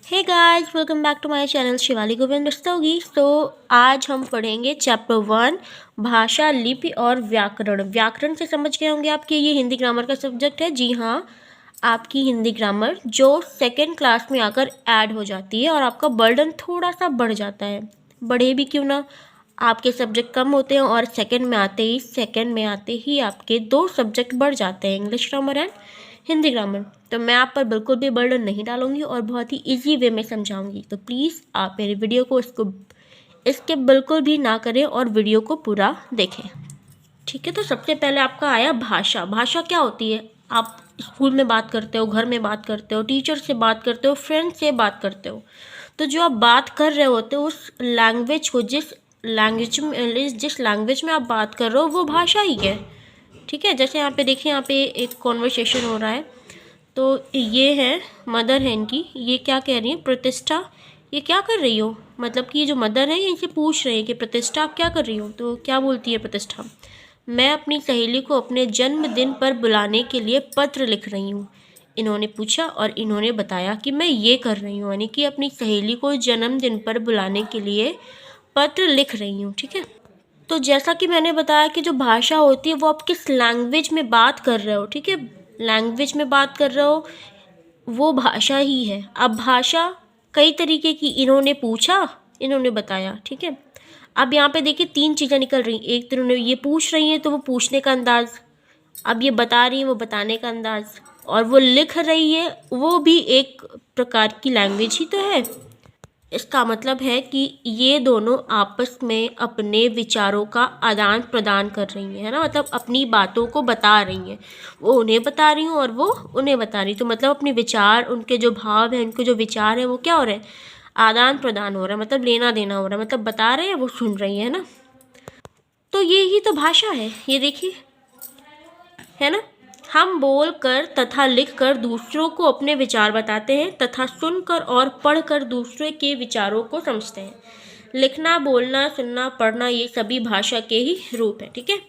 Hey guys, welcome back to my channel Shivali Govind Rastogi. तो आज हम पढ़ेंगे चैप्टर 1 भाषा, लिपि और व्याकरण। व्याकरण से समझ गए होंगे आपके ये हिंदी ग्रामर का सब्जेक्ट है। जी हाँ, आपकी हिंदी ग्रामर जो सेकेंड क्लास में आकर ऐड हो जाती है और आपका बर्डन थोड़ा सा बढ़ जाता है। बढ़े भी क्यों ना, आपके सब्जेक्ट कम होते हैं और सेकेंड में आते ही आपके 2 सब्जेक्ट बढ़ जाते हैं, English grammar and Hindi grammar. तो मैं आप पर बिल्कुल भी बर्डन नहीं डालूंगी और बहुत ही इजी वे में समझाऊंगी। तो प्लीज़ आप मेरे वीडियो को इसके बिल्कुल भी ना करें और वीडियो को पूरा देखें, ठीक है। तो सबसे पहले आपका आया भाषा। भाषा क्या होती है? आप स्कूल में बात करते हो, घर में बात करते हो, टीचर से बात करते हो, फ्रेंड से बात करते हो। तो जो आप बात कर रहे होते हो उस लैंग्वेज को, जिस लैंग्वेज में आप बात कर रहे हो वो भाषा ही है, ठीक है। जैसे यहाँ पे देखिए, यहाँ पे एक कॉन्वर्सेशन हो रहा है। तो ये है मदर है इनकी, ये क्या कह रही है? प्रतिष्ठा, ये क्या कर रही हो? मतलब कि ये जो मदर है इनसे पूछ रहे हैं कि प्रतिष्ठा आप क्या कर रही हो? तो क्या बोलती है प्रतिष्ठा? मैं अपनी सहेली को अपने जन्मदिन पर बुलाने के लिए पत्र लिख रही हूँ। इन्होंने पूछा और इन्होंने बताया कि मैं ये कर रही हूँ, यानी कि अपनी सहेली को जन्मदिन पर बुलाने के लिए पत्र लिख रही हूँ, ठीक है। तो जैसा कि मैंने बताया कि जो भाषा होती है वो आप किस लैंग्वेज में बात कर रहे हो, ठीक है। लैंग्वेज में बात कर रहे हो वो भाषा ही है। अब भाषा कई तरीके की, इन्होंने पूछा, इन्होंने बताया, ठीक है। अब यहाँ पे देखिए 3 चीज़ें निकल रही। एक तो इन्होंने ये पूछ रही हैं तो वो पूछने का अंदाज़, अब ये बता रही हैं वो बताने का अंदाज़, और वो लिख रही है वो भी एक प्रकार की लैंग्वेज ही तो है। इसका मतलब है कि ये दोनों आपस में अपने विचारों का आदान प्रदान कर रही हैं, है ना। मतलब अपनी बातों को बता रही हैं, वो उन्हें बता रही हूँ और वो उन्हें बता रही। तो मतलब अपने विचार, उनके जो भाव हैं, उनके जो विचार हैं वो क्या हो रहे हैं? आदान प्रदान हो रहा है, मतलब लेना देना हो रहा है। मतलब बता रहे हैं, वो सुन रही है ना। तो ये ही तो भाषा है, ये देखिए, है ना। हम बोलकर तथा लिखकर दूसरों को अपने विचार बताते हैं तथा सुनकर और पढ़कर दूसरे के विचारों को समझते हैं। लिखना, बोलना, सुनना, पढ़ना, ये सभी भाषा के ही रूप हैं, ठीक है।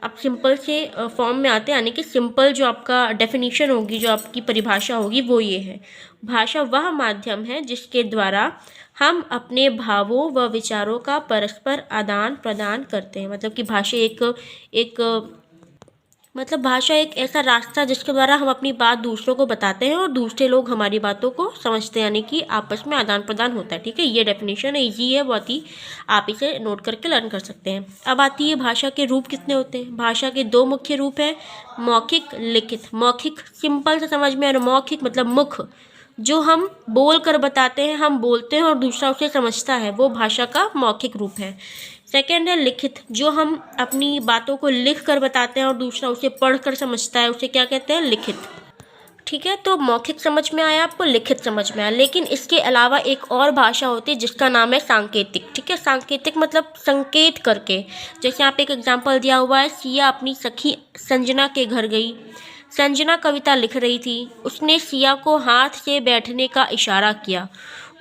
अब सिंपल से फॉर्म में आते हैं, यानी कि सिंपल जो आपका डेफिनेशन होगी, जो आपकी परिभाषा होगी वो ये है। भाषा वह माध्यम है जिसके द्वारा हम अपने भावों व विचारों का परस्पर आदान प्रदान करते हैं। मतलब कि भाषा भाषा एक ऐसा रास्ता जिसके द्वारा हम अपनी बात दूसरों को बताते हैं और दूसरे लोग हमारी बातों को समझते हैं, यानी कि आपस में आदान प्रदान होता है, ठीक है। ये डेफिनेशन है, ईजी है बहुत ही, आप इसे नोट करके लर्न कर सकते हैं। अब आती है भाषा के रूप कितने होते हैं। भाषा के 2 मुख्य रूप हैं, मौखिक, लिखित। मौखिक सिंपल से समझ में आ रहा है, मौखिक मतलब मुख, जो हम बोल कर बताते हैं, हम बोलते हैं और दूसरा उसे समझता है, वो भाषा का मौखिक रूप है। सेकेंड है लिखित, जो हम अपनी बातों को लिख कर बताते हैं और दूसरा उसे पढ़ कर समझता है, उसे क्या कहते हैं? लिखित, ठीक है। तो मौखिक समझ में आया आपको, लिखित समझ में आया। लेकिन इसके अलावा एक और भाषा होती है जिसका नाम है सांकेतिक, ठीक है। सांकेतिक मतलब संकेत करके। जैसे यहाँ पे एक एग्जाम्पल दिया हुआ है, सिया अपनी सखी संजना के घर गई। संजना कविता लिख रही थी, उसने सिया को हाथ से बैठने का इशारा किया।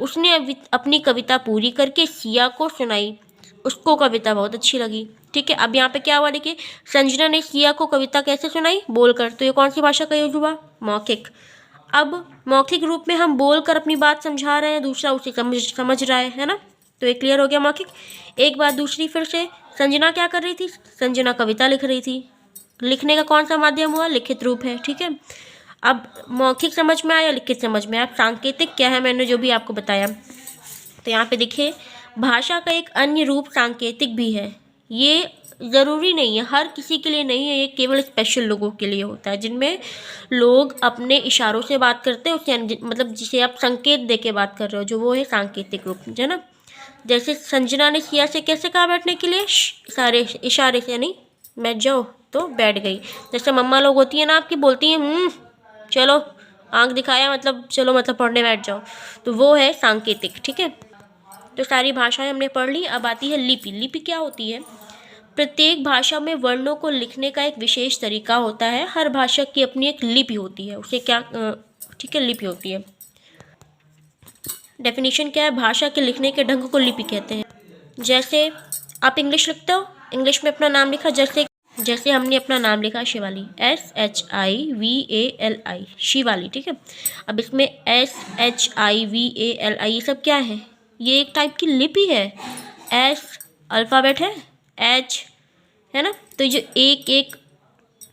उसने अपनी कविता पूरी करके सिया को सुनाई, उसको कविता बहुत अच्छी लगी, ठीक है। अब यहाँ पे क्या हुआ देखिए, संजना ने सिया को कविता कैसे सुनाई? बोलकर। तो ये कौन सी भाषा का यूज हुआ? मौखिक। अब मौखिक रूप में हम बोलकर अपनी बात समझा रहे हैं, दूसरा उसे समझ रहा है ना। तो ये क्लियर हो गया मौखिक। एक बात दूसरी फिर से, संजना क्या कर रही थी? संजना कविता लिख रही थी। लिखने का कौन सा माध्यम हुआ? लिखित रूप है, ठीक है। अब मौखिक समझ में आया, लिखित समझ में आया। सांकेतिक क्या है मैंने जो भी आपको बताया। तो यहाँ पे देखिए, भाषा का एक अन्य रूप सांकेतिक भी है। ये ज़रूरी नहीं है, हर किसी के लिए नहीं है, ये केवल स्पेशल लोगों के लिए होता है, जिनमें लोग अपने इशारों से बात करते हैं, उसे मतलब जिसे आप संकेत दे के बात कर रहे हो, जो वो है सांकेतिक रूप, है ना। जैसे संजना ने सिया से कैसे कहा बैठने के लिए? सारे इशारे से, यानी बैठ जाओ, तो बैठ गई। जैसे मम्मा लोग होती है ना आपकी, बोलती हैं चलो, आँख दिखाया मतलब चलो, मतलब पढ़ने बैठ जाओ, तो वो है सांकेतिक, ठीक है। तो सारी भाषाएं हमने पढ़ ली। अब आती है लिपि। लिपि क्या होती है? प्रत्येक भाषा में वर्णों को लिखने का एक विशेष तरीका होता है। हर भाषा की अपनी एक लिपि होती है, उसे क्या ठीक है, लिपि होती है। डेफिनेशन क्या है? भाषा के लिखने के ढंग को लिपि कहते हैं। जैसे आप इंग्लिश लिखते हो, इंग्लिश में अपना नाम लिखा, जैसे जैसे हमने अपना नाम लिखा शिवाली, SHIVALI, शिवाली, ठीक है। अब इसमें SHIVALI ये सब क्या है? ये एक टाइप की लिपि है। S अल्फ़ाबेट है, H है ना, तो जो एक एक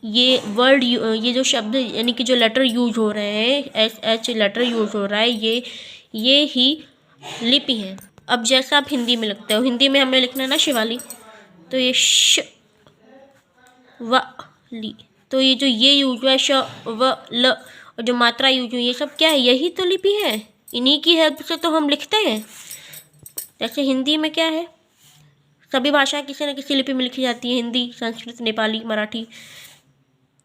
ये वर्ड ये जो शब्द यानी कि जो लेटर यूज हो रहे हैं, SH लेटर यूज हो रहा है, ये ही लिपि है। अब जैसा आप हिंदी में लिखते हो, हिंदी में हमें लिखना है ना शिवाली, तो ये श व ली, तो ये जो ये यूज हुआ है श व ल, और जो मात्रा यूज हुई ये सब क्या है? यही तो लिपि है। इन्हीं की हेल्प से तो हम लिखते हैं। जैसे हिंदी में क्या है, सभी भाषा किसी न किसी लिपि में लिखी जाती है, हिंदी, संस्कृत, नेपाली, मराठी,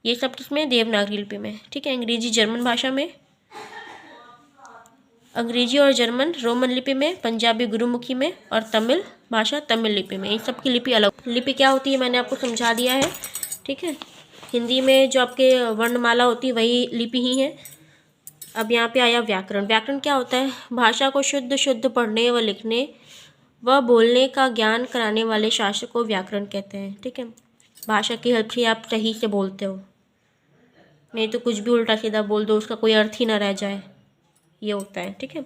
ये सब किसमें? देवनागरी लिपि में, ठीक है। अंग्रेजी जर्मन भाषा में, अंग्रेजी और जर्मन रोमन लिपि में, पंजाबी गुरुमुखी में, और तमिल भाषा तमिल लिपि में। इन सब की लिपि अलग। लिपि क्या होती है मैंने आपको समझा दिया है, ठीक है। हिंदी में जो आपके वर्णमाला होती है वही लिपि ही है। अब यहाँ पे आया व्याकरण। व्याकरण क्या होता है? भाषा को शुद्ध शुद्ध पढ़ने व लिखने व बोलने का ज्ञान कराने वाले शास्त्र को व्याकरण कहते हैं, ठीक है। भाषा की हेल्प से आप सही से बोलते हो, नहीं तो कुछ भी उल्टा सीधा बोल दो, उसका कोई अर्थ ही ना रह जाए, ये होता है, ठीक है।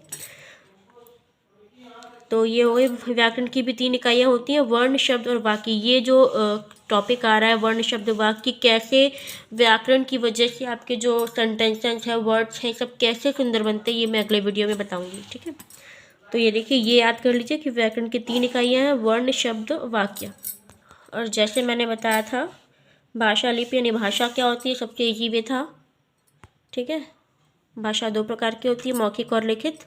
तो ये हो गए व्याकरण की भी 3 इकाइयाँ होती हैं, वर्ण, शब्द और वाक्य। ये जो टॉपिक आ रहा है वर्ण, शब्द, वाक्य, कैसे व्याकरण की वजह से आपके जो सेंटेंसेस हैं, वर्ड्स हैं, सब कैसे सुंदर बनते हैं, ये मैं अगले वीडियो में बताऊंगी, ठीक है। तो ये देखिए, ये याद कर लीजिए कि व्याकरण की 3 इकाइयाँ हैं, वर्ण, शब्द, वाक्य। और जैसे मैंने बताया था भाषा लिपि यानी भाषा क्या होती है, सबसे ईजी वे था, ठीक है। भाषा 2 प्रकार की होती है, मौखिक और लिखित।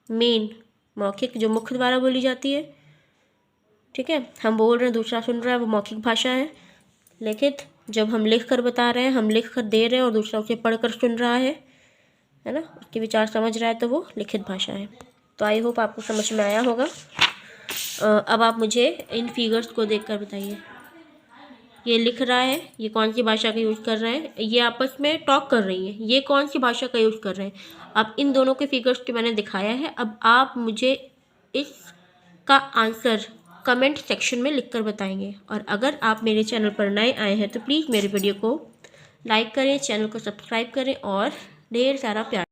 मेन मौखिक जो मुख्य द्वारा बोली जाती है, ठीक है, हम बोल रहे हैं दूसरा सुन रहा है, वो मौखिक भाषा है। लिखित जब हम लिख कर बता रहे हैं, हम लिख कर दे रहे हैं और दूसरा उसे पढ़ कर सुन रहा है ना, उसके विचार समझ रहा है, तो वो लिखित भाषा है। तो आई होप आपको समझ में आया होगा। अब आप मुझे इन फिगर्स को देख कर बताइए, ये लिख रहा है, ये कौन सी भाषा का यूज़ कर रहे हैं, ये आपस में टॉक कर रही हैं, ये कौन सी भाषा का यूज़ कर रहे हैं। अब इन दोनों के फिगर्स को मैंने दिखाया है। अब आप मुझे इसका आंसर कमेंट सेक्शन में लिखकर बताएंगे। और अगर आप मेरे चैनल पर नए आए हैं तो प्लीज़ मेरे वीडियो को लाइक करें, चैनल को सब्सक्राइब करें और ढेर सारा प्यार